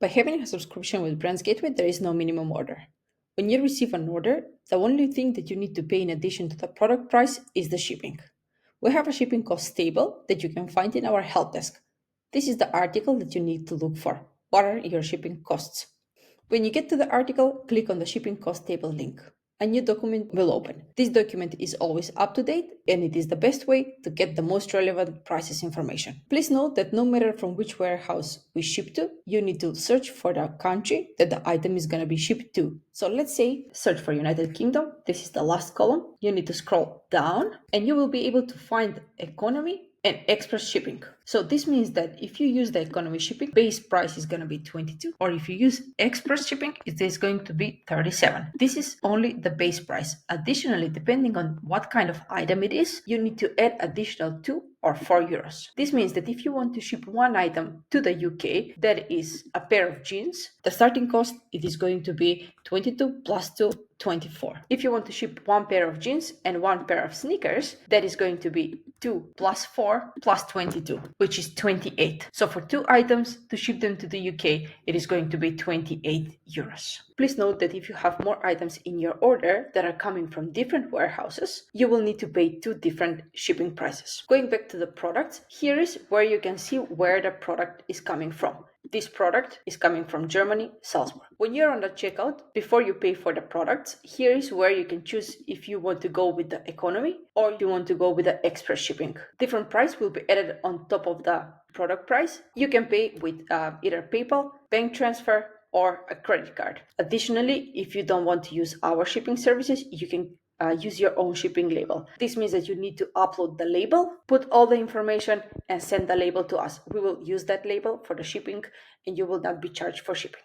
By having a subscription with BrandsGateway, there is no minimum order. When you receive an order, the only thing that you need to pay in addition to the product price is the shipping. We have a shipping cost table that you can find in our help desk. This is the article that you need to look for. What are your shipping costs? When you get to the article, click on the shipping cost table link. A new document will open. This document is always up to date and it is the best way to get the most relevant prices information. Please note that no matter from which warehouse we ship to, you need to search for the country that the item is going to be shipped to. So let's say search for United Kingdom. This is the last column. You need to scroll down and you will be able to find economy and express shipping. So this means that if you use the economy shipping, base price is going to be 22, or if you use express shipping, it is going to be 37. This is only the base price. Additionally, depending on what kind of item it is, you need to add additional 2 or 4 euros. This means that if you want to ship one item to the UK, that is a pair of jeans, the starting cost, it is going to be 22 plus 2, 24. If you want to ship one pair of jeans and one pair of sneakers, that is going to be 2 plus 4 plus 22, which is 28. So for 2 items to ship them to the UK, it is going to be 28 euros. Please note that if you have more items in your order that are coming from different warehouses, you will need to pay 2 different shipping prices. Going back to the products, here is where you can see where the product is coming from. This product is coming from Germany, Salzburg. When you're on the checkout, before you pay for the products, here is where you can choose if you want to go with the economy or you want to go with the express shipping. Different price will be added on top of the product price. You can pay with either PayPal, bank transfer, or a credit card. Additionally, if you don't want to use our shipping services, you can use your own shipping label. This means that you need to upload the label, put all the information, and send the label to us. We will use that label for the shipping, and you will not be charged for shipping.